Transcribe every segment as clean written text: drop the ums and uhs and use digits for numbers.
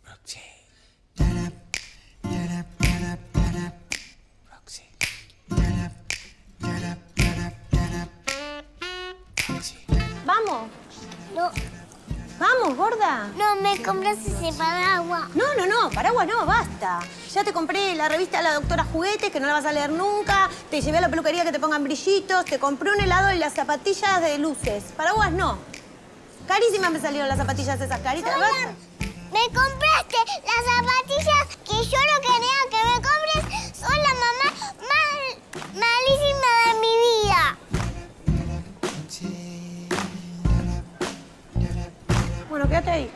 Roxy. Roxy. Vamos. No, Vamos, gorda. no me compras ese paraguas. No, paraguas no, basta. Ya te compré la revista de la doctora Juguetes, que no la vas a leer nunca. Te llevé a la peluquería que te pongan brillitos. Te compré un helado y las zapatillas de luces. Paraguas no. Carísimas me salieron las zapatillas esas caritas. Sonia, me compraste las zapatillas que yo no quería que me compres. Son la mamá malísima de mi vida. Bueno, quédate ahí.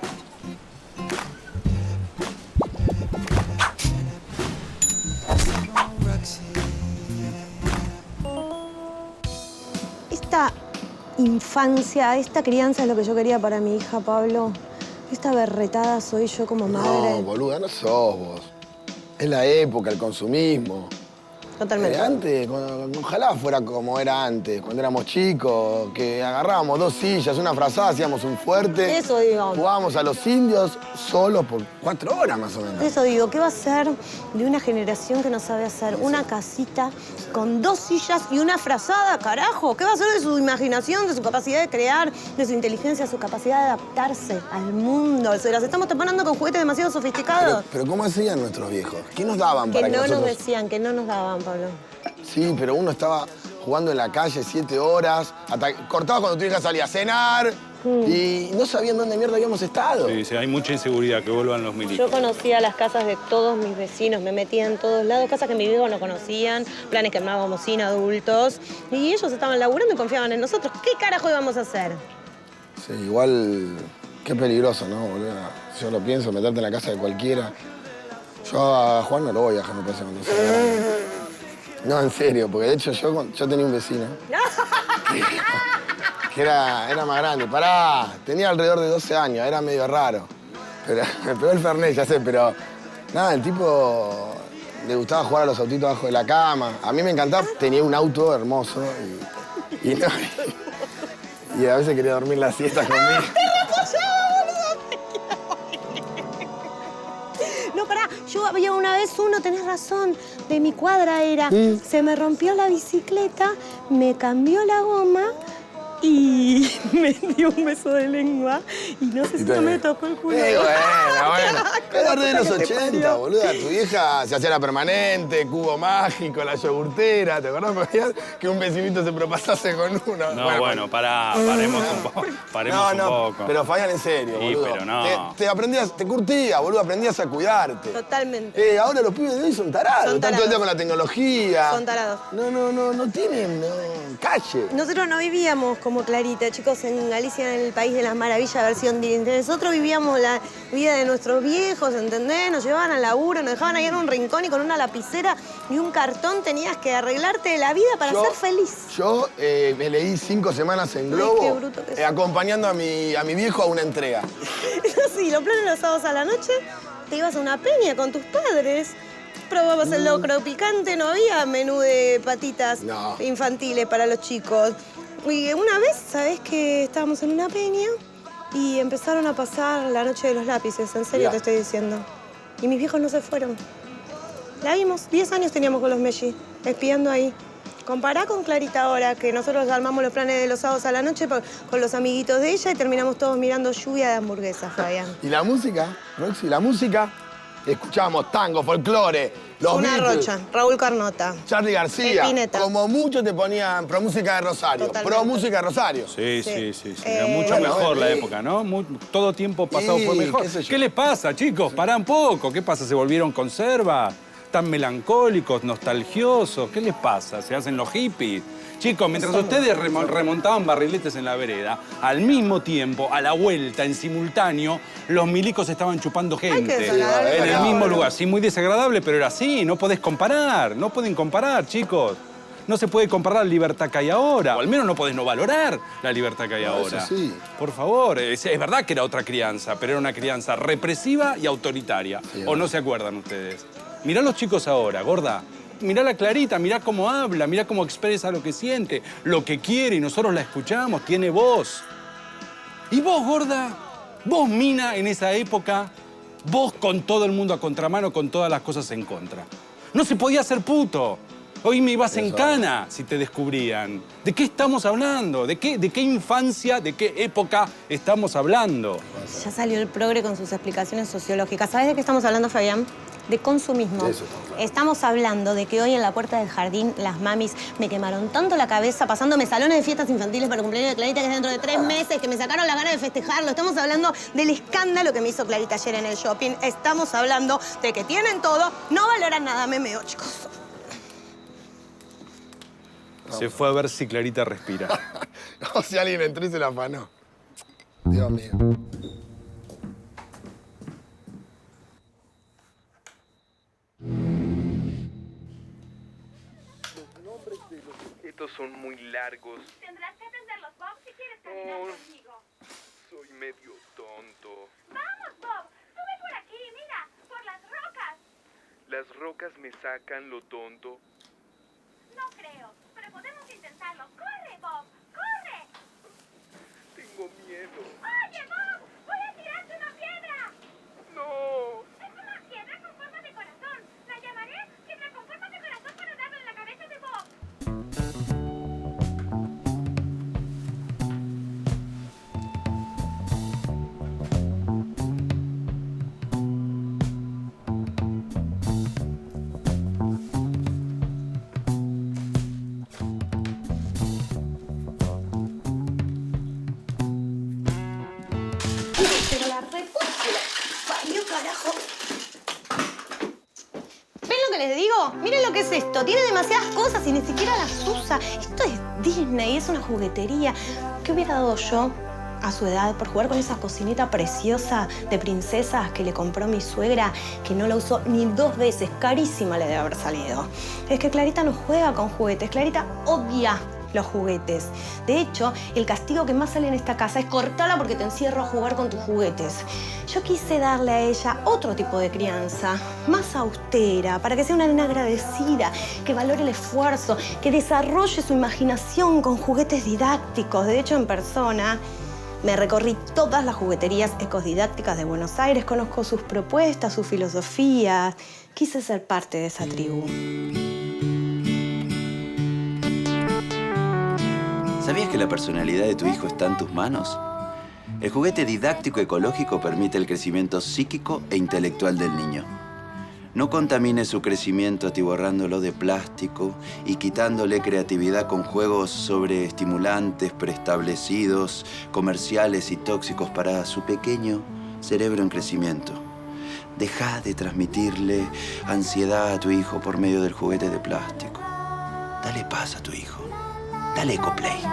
Esta infancia, esta crianza es lo que yo quería para mi hija, Pablo. Esta berretada soy yo como madre. No, boluda, no sos vos. Es la época, el consumismo. Totalmente. Antes, ojalá fuera como era antes, cuando éramos chicos, que agarrábamos 2 sillas, una frazada, hacíamos un fuerte. Eso digo. Jugábamos a los indios solos por 4 horas más o menos. Eso digo, ¿qué va a ser de una generación que no sabe hacer una casita con 2 sillas y una frazada, carajo? ¿Qué va a ser de su imaginación, de su capacidad de crear, de su inteligencia, su capacidad de adaptarse al mundo? Se las estamos taponando con juguetes demasiado sofisticados. Pero ¿cómo hacían nuestros viejos? ¿Qué nos daban Que para que no nos nosotros...? decían, que no nos daban, Pablo. Sí, pero uno estaba jugando en la calle 7 horas, cortaba cuando tu hija salía a cenar y no sabían dónde mierda habíamos estado. Sí, sí, hay mucha inseguridad, que vuelvan los milicos. Yo conocía las casas de todos mis vecinos, me metía en todos lados, casas que mis viejos no conocían, planes que armábamos sin adultos, y ellos estaban laburando y confiaban en nosotros. ¿Qué carajo íbamos a hacer? Sí, igual, qué peligroso, ¿no, boludo? Si yo lo pienso, meterte en la casa de cualquiera. Yo a Juan no lo voy a dejar, me parece, cuando sea grande. No, en serio, porque de hecho yo tenía un vecino que era más grande. Pará, tenía alrededor de 12 años, era medio raro. Pero me pegó el Fernet, ya sé, pero nada, el tipo le gustaba jugar a los autitos abajo de la cama. A mí me encantaba, tenía un auto hermoso y a veces quería dormir la siesta conmigo. No, pará, yo había una vez tenés razón, de mi cuadra era. Se me rompió la bicicleta, me cambió la goma y me dio un beso de lengua y no sé si no me tocó el culo. Bueno. Era de los que te 80, parió. boluda. Tu vieja se hacía la permanente, cubo mágico, la yogurtera. ¿Te acordás, Fabián? Que un vecinito se propasase con uno. No, bueno, paremos un poco. Paremos un poco. Pero Fabián, en serio, Sí, boludo. pero no. Te curtías, boludo, aprendías a cuidarte. Totalmente. Ahora los pibes de hoy son tarados. Son Están todo el día tarados. con la tecnología. Son tarados. No tienen calle. Nosotros no vivíamos como Clarita, chicos, en Galicia, en el país de las maravillas, versión diente. Nosotros vivíamos la vida de nuestros viejos, ¿entendés? Nos llevaban al laburo, nos dejaban ahí en un rincón y con una lapicera y un cartón tenías que arreglarte la vida para ser feliz. Yo me leí 5 semanas en Ay, Globo qué bruto que sos. acompañando a mi viejo a una entrega. Sí, los planes los sábados a la noche, te ibas a una peña con tus padres, probabas el locro picante, no había menú de patitas No. infantiles para los chicos. Y una vez, ¿sabés que estábamos en una peña y empezaron a pasar la noche de los lápices? En serio Mirá. te estoy diciendo. Y mis viejos no se fueron. La vimos, 10 años teníamos con los Messi, espiando ahí. Compará con Clarita ahora, que nosotros armamos los planes de los sábados a la noche con los amiguitos de ella y terminamos todos mirando lluvia de hamburguesas, Fabián. ¿Y la música, Roxy? La música, escuchábamos tango, folclore, los Una Beatles, Rocha, Raúl Carnota. Charly García. Spinetta. Como mucho te ponían pro música de Rosario. Totalmente. Pro música de Rosario. Sí. Era mucho Bueno, mejor la y- época, ¿no? Todo tiempo pasado fue mejor. qué sé yo. ¿Qué les pasa, chicos? Pará un poco. ¿Qué pasa? ¿Se volvieron conserva? ¿Tan melancólicos, nostalgiosos? ¿Qué les pasa? ¿Se hacen los hippies? Chicos, mientras ustedes remontaban barriletes en la vereda, al mismo tiempo, a la vuelta, en simultáneo, los milicos estaban chupando gente. desagradable En el palabra. mismo lugar. Sí, muy desagradable, pero era así. No podés comparar. No pueden comparar, chicos. No se puede comparar la libertad que hay ahora. O al menos no podés no valorar la libertad que hay No, ahora. eso sí. Por favor, es verdad que era otra crianza, pero era una crianza represiva y autoritaria. Sí, ¿O no se acuerdan ustedes? Mirá a los chicos ahora, gorda. Mirá a la Clarita, mirá cómo habla, mirá cómo expresa lo que siente, lo que quiere y nosotros la escuchamos, tiene voz. ¿Y vos, gorda? Vos, mina, en esa época, vos con todo el mundo a contramano, con todas las cosas en contra. No se podía ser puto. Hoy me ibas en cana si te descubrían. ¿De qué estamos hablando? ¿De qué infancia, de qué época estamos hablando? Ya salió el progre con sus explicaciones sociológicas. ¿Sabes de qué estamos hablando, Fabián? De consumismo. De eso Estamos hablando de que hoy en la puerta del jardín las mamis me quemaron tanto la cabeza pasándome salones de fiestas infantiles para el cumpleaños de Clarita, que es dentro de 3 meses, que me sacaron la gana de festejarlo. Estamos hablando del escándalo que me hizo Clarita ayer en el shopping. Estamos hablando de que tienen todo, no valoran nada, memeo, chicos. Se fue a ver si Clarita respira. O si alguien entró y se la afanó. Dios mío. Estos son muy largos. Tendrás que aprender los Bob si quieres caminar conmigo. Soy medio tonto. ¡Vamos, Bob! ¡Sube por aquí! ¡Mira! ¡Por las rocas! Las rocas me sacan lo tonto. No creo, pero podemos intentarlo. ¡Corre, Bob! ¡Corre! Tengo miedo. ¡Oye, Bob! ¡Voy a tirarte una piedra! ¡No! Es una piedra con forma de corazón. La llamaré piedra con forma de corazón para darle en la cabeza de Bob. Pero la reputa parió, carajo. ¿Ven lo que les digo? Miren lo que es esto. Tiene demasiadas cosas y ni siquiera las usa. Esto es Disney, es una juguetería. ¿Qué hubiera dado yo a su edad por jugar con esa cocinita preciosa de princesas que le compró mi suegra, que no la usó ni 2 veces? Carísima le debe haber salido. Es que Clarita no juega con juguetes. Clarita odia los juguetes. De hecho, el castigo que más sale en esta casa es cortarla porque te encierro a jugar con tus juguetes. Yo quise darle a ella otro tipo de crianza, más austera, para que sea una nena agradecida, que valore el esfuerzo, que desarrolle su imaginación con juguetes didácticos. De hecho, en persona, me recorrí todas las jugueterías ecodidácticas de Buenos Aires, conozco sus propuestas, sus filosofías. Quise ser parte de esa tribu. ¿Sabías que la personalidad de tu hijo está en tus manos? El juguete didáctico ecológico permite el crecimiento psíquico e intelectual del niño. No contamine su crecimiento atiborrándolo de plástico y quitándole creatividad con juegos sobreestimulantes, preestablecidos, comerciales y tóxicos para su pequeño cerebro en crecimiento. Deja de transmitirle ansiedad a tu hijo por medio del juguete de plástico. Dale paz a tu hijo. Dale Ecoplay.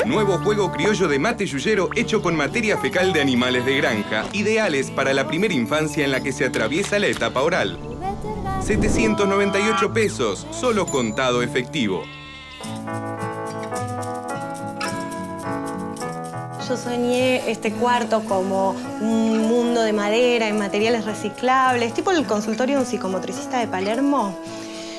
Nuevo juego criollo de mate yuyero hecho con materia fecal de animales de granja, ideales para la primera infancia en la que se atraviesa la etapa oral. 798 pesos, solo contado efectivo. Yo soñé este cuarto como un mundo de madera y materiales reciclables, tipo el consultorio de un psicomotricista de Palermo.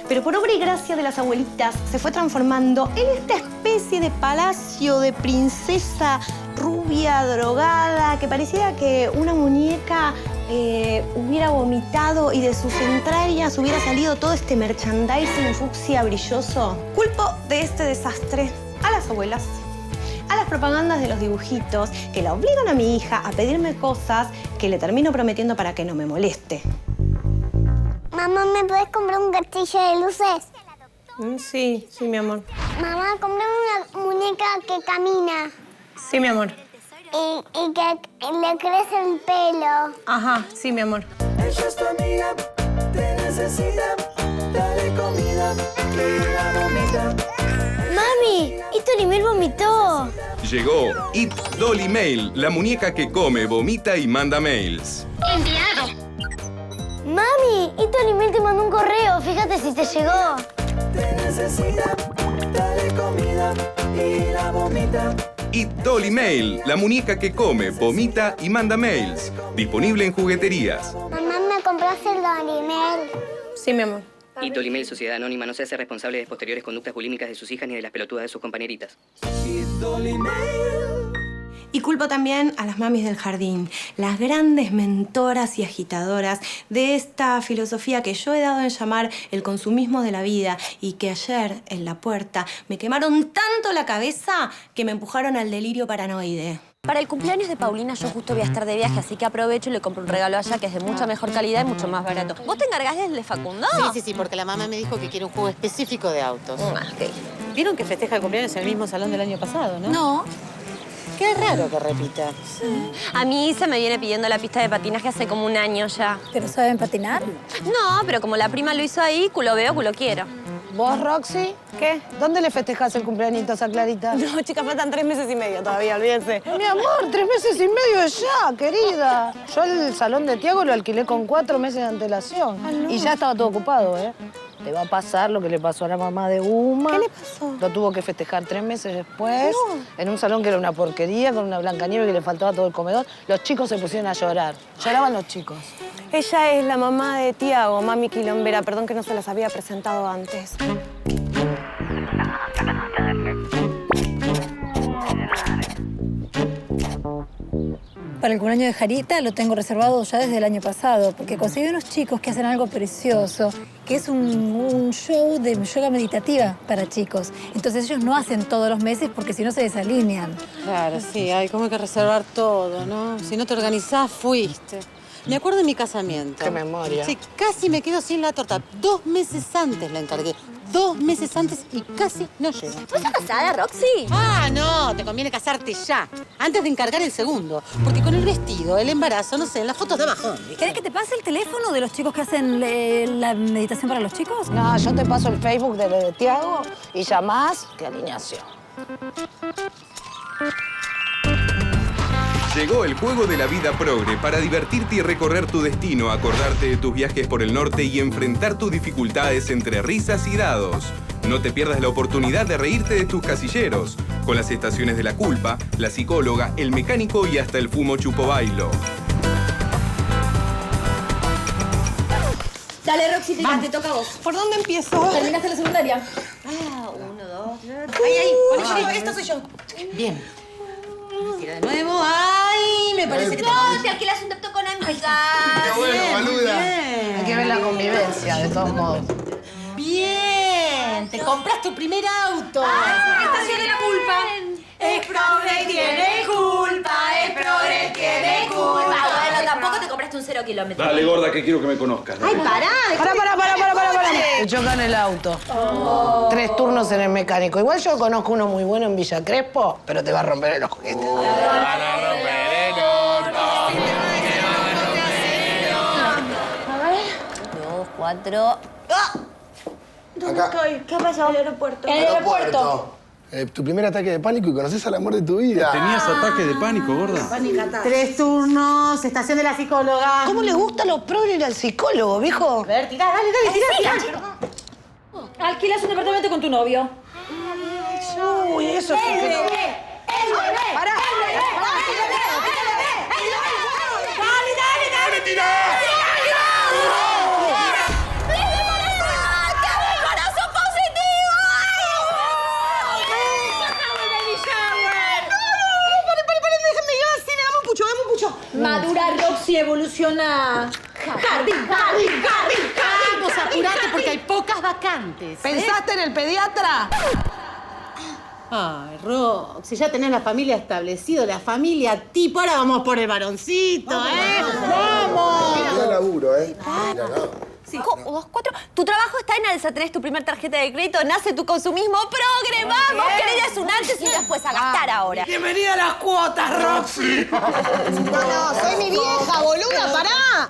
Pero por obra y gracia de las abuelitas se fue transformando en esta especie de palacio de princesa rubia, drogada, que parecía que una muñeca hubiera vomitado y de sus entrañas hubiera salido todo este merchandising fucsia brilloso. Culpo de este desastre a las abuelas, a las propagandas de los dibujitos que la obligan a mi hija a pedirme cosas que le termino prometiendo para que no me moleste. Mamá, ¿me puedes comprar un castillo de luces? Sí, mi amor. Mamá, cómprame una muñeca que camina Sí, mi amor. y que le crece el pelo. Ajá, sí, mi amor. Ella es tu amiga, te necesita, dale comida y la vomita. ¡Mami! ¡Ito Limel vomitó! Llegó It Dolly Mail, la muñeca que come, vomita y manda mails. ¡Mami! Ito Limel te mandó un correo. Fíjate si te llegó. Te necesita, dale comida y la vomita. It Dolly Mail, la muñeca que come, vomita y manda mails. Disponible en jugueterías. Mamá, ¿me compraste el Dolimel? Sí, mi amor. Y Dolimel, Sociedad Anónima, no se hace responsable de posteriores conductas bulímicas de sus hijas ni de las pelotudas de sus compañeritas. Y Dolly Mail. Y culpo también a las mamis del jardín, las grandes mentoras y agitadoras de esta filosofía que yo he dado en llamar el consumismo de la vida y que ayer, en la puerta, me quemaron tanto la cabeza que me empujaron al delirio paranoide. Para el cumpleaños de Paulina yo justo voy a estar de viaje, así que aprovecho y le compro un regalo allá que es de mucha mejor calidad y mucho más barato. ¿Vos te encargás del de Facundo? Sí, porque la mamá me dijo que quiere un juego específico de autos. Ok. ¿Vieron que festeja el cumpleaños en el mismo salón del año pasado, no? No. Qué raro que repita. A mí se me viene pidiendo la pista de patinaje hace como un año ya. ¿Pero saben patinar? No, pero como la prima lo hizo ahí, culo veo, culo quiero. ¿Vos, Roxy? ¿Qué? ¿Dónde le festejás el cumpleañito a Clarita? No, chicas, faltan 3 meses y medio todavía, olvídense. Mi amor, 3 meses y medio es ya, querida. Yo el salón de Tiago lo alquilé con 4 meses de antelación. No. Y ya estaba todo ocupado, ¿eh? Te va a pasar lo que le pasó a la mamá de Uma. ¿Qué le pasó? Lo tuvo que festejar 3 meses después. No. En un salón que era una porquería, con una Blancanieves que le faltaba todo el comedor. Los chicos se pusieron a llorar. Lloraban los chicos. Ella es la mamá de Tiago, mami quilombera. Perdón que no se las había presentado antes. Para el cumpleaños de Jarita lo tengo reservado ya desde el año pasado, porque conseguí unos chicos que hacen algo precioso, que es un show de yoga meditativa para chicos. Entonces ellos no hacen todos los meses porque si no se desalinean. Claro, sí, hay como que reservar todo, ¿no? Si no te organizás, fuiste. Me acuerdo de mi casamiento. Qué memoria. Sí, casi me quedo sin la torta. 2 meses antes la encargué. 2 meses antes y casi no llega. ¿Vos estás casada, Roxy? Ah, no, te conviene casarte ya, antes de encargar el segundo. Porque con el vestido, el embarazo, no sé, en las fotos de abajo. ¿Querés que te pase el teléfono de los chicos que hacen la meditación para los chicos? No, yo te paso el Facebook de Tiago y llamás, qué alineación. Llegó el juego de la vida progre para divertirte y recorrer tu destino, acordarte de tus viajes por el norte y enfrentar tus dificultades entre risas y dados. No te pierdas la oportunidad de reírte de tus casilleros, con las estaciones de la culpa, la psicóloga, el mecánico y hasta el fumo chupo bailo. Dale, Roxy, te toca a vos. ¿Por dónde empiezo? ¿Terminaste la secundaria? 1, 2, 3... Ahí, esta soy yo. Bien. Tira de nuevo. ¡Ay! Me parece que no, te alquilas un depto con amigas. ¡Qué bueno, boluda! Hay que ver la convivencia, de todos modos. Bien. Te compras tu primer auto. Estación de la culpa. Es progre, tiene culpa. Es progre, tiene culpa. Bueno, tampoco te compraste un 0 kilómetro. Dale, gorda, que quiero que me conozcas. Ay, pará. Pará. Me chocan el auto. 3 turnos en el mecánico. Igual yo conozco uno muy bueno en Villa Crespo, pero te va a romper el ojete. Van a romper el horno. 2, 4... ¿Dónde estoy? ¿Qué ha pasado? El aeropuerto. El aeropuerto. Tu primer ataque de pánico y conoces al amor de tu vida. ¿Tenías ataque de pánico, gorda? 3 turnos, estación de la psicóloga. ¿Cómo le gusta a los progres ir al psicólogo, viejo? A ver, tirá, dale. Alquilas un departamento con tu novio. Uy, eso es que... ¡Pará! ¡Dale, tirá! Madura, Roxy, evoluciona. Jardín. Vamos, apurate porque hay pocas vacantes. ¿Pensaste en el pediatra? Ay, Roxy, ya tenés la familia establecida, la familia tipo. Ahora vamos por el varoncito, ¡Vamos! Mira laburo, Mira, no. 5, 2, 4. Tu trabajo está en alza. Tenés tu primer tarjeta de crédito. Nace tu consumismo progre. Vamos, querida, es un antes y un después. A gastar ahora. Bienvenida a las cuotas, Roxy. No, soy mi vieja, boluda, pará.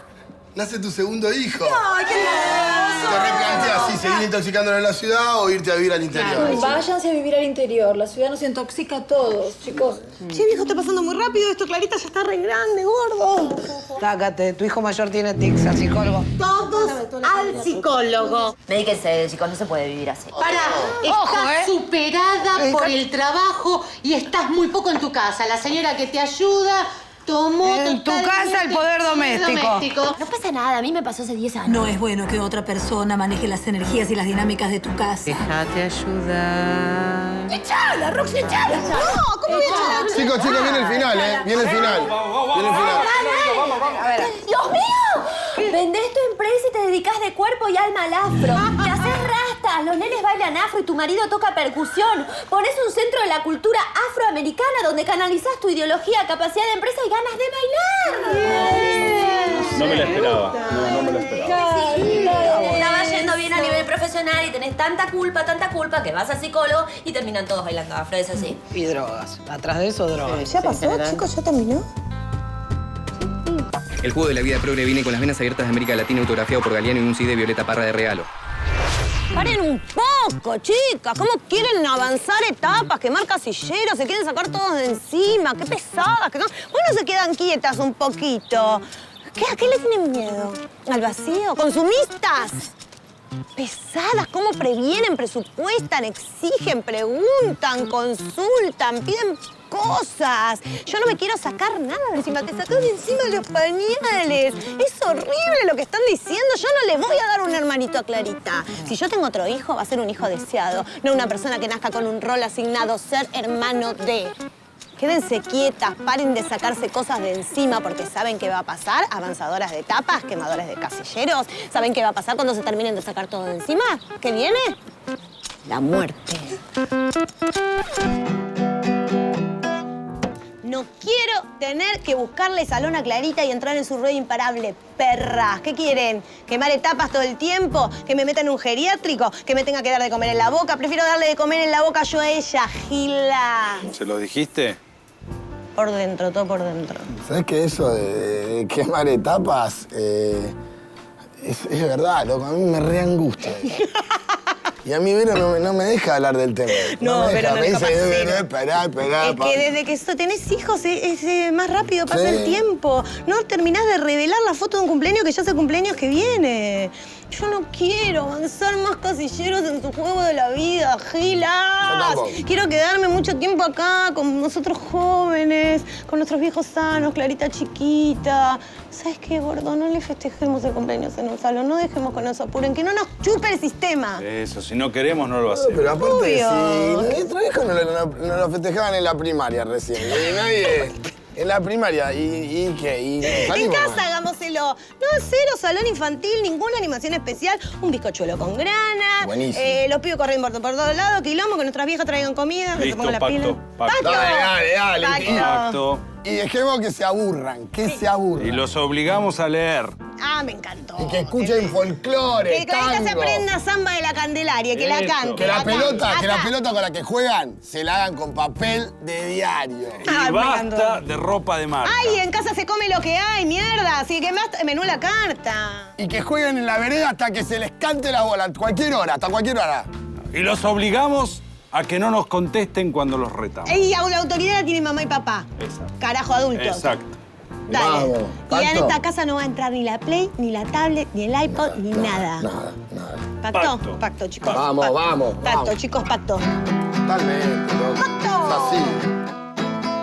Nace tu segundo hijo. Ay, qué hermoso. Te replanteas si seguir intoxicándonos en la ciudad o irte a vivir al interior. Váyanse a vivir al interior. La ciudad nos intoxica a todos, chicos. Che, viejo, está pasando muy rápido esto. Clarita ya está re grande, gordo. Tácate, tu hijo mayor tiene tics, al psicólogo. Todos al psicólogo. Medíquense, chicos, no se puede vivir así. Estás superada por el trabajo y estás muy poco en tu casa. La señora que te ayuda tomó en tu casa el poder doméstico. No pasa nada, a mí me pasó hace 10 años. No es bueno que otra persona maneje las energías y las dinámicas de tu casa. Déjate ayudar. ¡Echala, Roxy, echala! No, ¿cómo voy a echar a Chicos, viene el final, ¿eh? Viene el final. Viene el final. ¡Dios mío! Vendés tu empresa y te dedicas de cuerpo y alma al afro. Te haces rastas, los nenes bailan afro y tu marido toca percusión. Pones un centro de la cultura afroamericana donde canalizás tu ideología, capacidad de empresa y ganas de bailar. No me la esperaba. No me la esperaba. Sí, te estaba yendo bien a nivel profesional y tenés tanta culpa que vas al psicólogo y terminan todos bailando afro, es así. Y drogas. Atrás de eso, drogas. ¿Ya pasó, chicos? ¿Ya terminó? El juego de la vida progre viene con las venas abiertas de América Latina, autografiado por Galeano y un CD de Violeta Parra de regalo. Paren un poco, chicas. ¿Cómo quieren avanzar etapas, quemar casilleros? Se quieren sacar todos de encima. Qué pesadas que son. ¿Por qué no se quedan quietas un poquito? ¿A qué le tienen miedo? ¿Al vacío? ¿Consumistas? Pesadas, ¿cómo previenen, presupuestan, exigen, preguntan, consultan, piden cosas? Yo no me quiero sacar nada de encima. Te sacás de encima los pañales. Es horrible lo que están diciendo. Yo no le voy a dar un hermanito a Clarita. Si yo tengo otro hijo, va a ser un hijo deseado. No una persona que nazca con un rol asignado, ser hermano de. Quédense quietas, paren de sacarse cosas de encima porque saben qué va a pasar. Avanzadoras de etapas, quemadores de casilleros. ¿Saben qué va a pasar cuando se terminen de sacar todo de encima? ¿Qué viene? La muerte. No quiero tener que buscarle salón a Clarita y entrar en su rueda imparable. Perras, ¿qué quieren? ¿Quemar etapas todo el tiempo? ¿Que me metan en un geriátrico? ¿Que me tenga que dar de comer en la boca? Prefiero darle de comer en la boca yo a ella, Gila. ¿Se lo dijiste? Por dentro, todo por dentro. ¿Sabes que eso de quemar etapas es verdad, loco? A mí me reangustia. Y a mí Vero no me deja hablar del tema. No, pero no me es dice, capaz. esperá. Es que desde que tenés hijos es más rápido pasa el tiempo. No terminás de revelar la foto de un cumpleaños que ya es el cumpleaños que viene. Yo no quiero avanzar más casilleros en tu juego de la vida, Gilas. Quiero quedarme mucho tiempo acá con nosotros jóvenes, con nuestros viejos sanos, Clarita chiquita. ¿Sabes qué, gordo? No le festejemos el cumpleaños en un salón. No dejemos que nos apuren, que no nos chupe el sistema. Eso, si no queremos, no lo hacemos. Pero aparte, Obvio. si nuestro hijo no lo festejaban en la primaria recién. Y nadie... En la primaria, ¿y qué? En casa hagámoselo. No, cero salón infantil, ninguna animación especial, un bizcochuelo con grana. Buenísimo. Los pibes corren por todos lados, quilombo, que nuestras viejas traigan comida, que se Listo, pongan la pila. pacto. Dale. Pacto. Y dejemos que se aburran, se aburran. Y los obligamos a leer. Ah, me encantó. Y que escuchen folclore, Que Clarita se tango. aprenda samba de la Candelaria, que la Eso. cante. Que la pelota Acá. con la que juegan se la hagan con papel de diario. Ah, Y me basta encantó. de ropa de marca. Ay, en casa se come lo que hay, mierda. Así que más menú la carta. Y que jueguen en la vereda hasta que se les cante la bola, hasta cualquier hora. Y los obligamos a que no nos contesten cuando los retamos. Y la autoridad la tiene mamá y papá. Exacto. Carajo, adultos. Exacto. Dale. Vamos, Y ya en ¿pacto? esta casa no va a entrar ni la Play, ni la tablet, ni el iPod, ni nada. Nada. ¿Pacto? Pacto. Pacto, chicos. Vamos. Pacto, chicos, pacto. Totalmente, loco. ¡Pacto! Es así.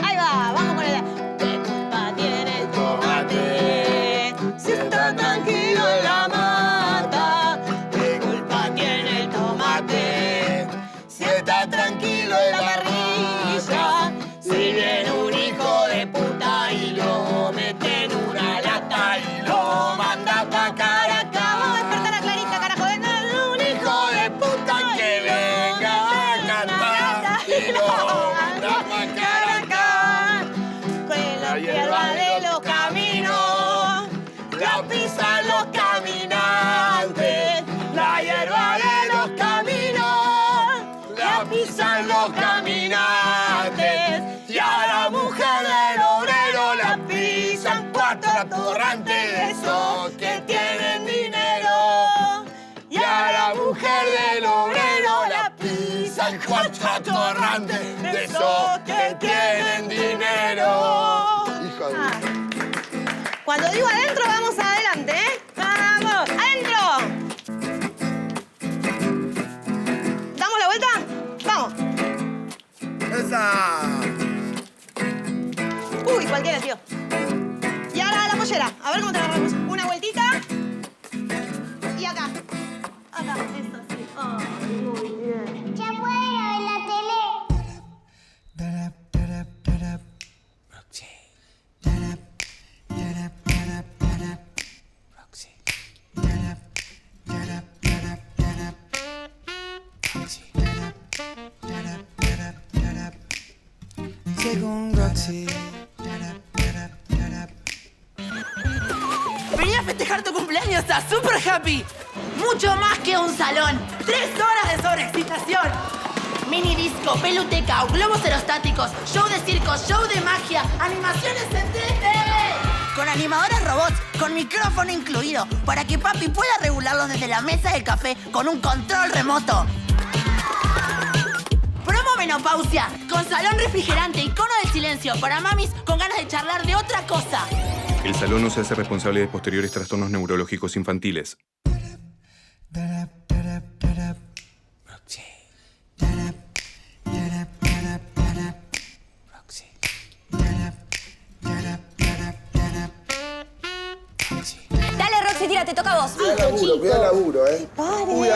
Ahí va, vamos con el... ¿Qué culpa tiene el tomate? Si está tranquilo en la mata. ¿Qué culpa tiene el tomate? Si está tranquilo en la parrilla. Si viene un hijo de puta y lo mete en una lata y lo manda pa' Caracas. Vamos a despertar a Clarita, carajo. Un hijo de puta que venga a cantar y lo manda pa' Caracas. Con la hierba de los caminos, la pisan los caminantes. La hierba de los caminos, la pisan los caminantes. Y a la mujer del obrero la pisan cuatro atorrantes de esos que tienen dinero. Y a la mujer del obrero la pisan cuatro atorrantes de esos que tienen dinero. Hijo de... Cuando digo adentro, vamos adelante, ¿eh? ¡Vamos! ¡Adentro! ¿Damos la vuelta? ¡Vamos! ¡Esa! Uy, cualquiera, tío. Y ahora la pollera. A ver cómo te agarramos. Una vueltita. Y acá. Acá, eso sí. Ay, muy bien. Ya puedo noche con Roxy. Vení a festejar tu cumpleaños, está super happy. Mucho más que un salón. 3 horas de sobreexcitación. Mini disco, peluteca, globos aerostáticos, show de circo, show de magia, animaciones en 3D. Con animadores robots, con micrófono incluido, para que papi pueda regularlos desde la mesa del café con un control remoto. Promo menopausia, con salón refrigerante y cono de silencio para mamis con ganas de charlar de otra cosa. El salón no se hace responsable de posteriores trastornos neurológicos infantiles. Dale, Roxy, tira, te toca a vos. Cuidado el laburo, ¿eh? Uy,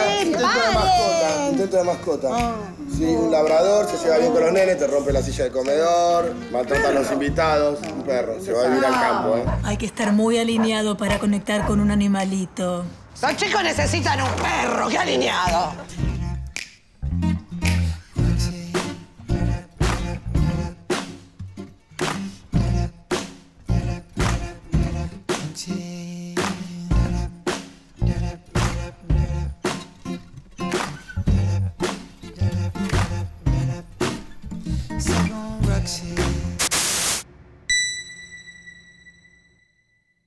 intento de mascota. Sí, un labrador se lleva bien con los nenes, te rompe la silla de comedor, maltrata a los invitados. Un perro, se va a vivir al campo, ¿eh? Hay que estar muy alineado para conectar con un animalito. Los chicos necesitan un perro, qué alineado.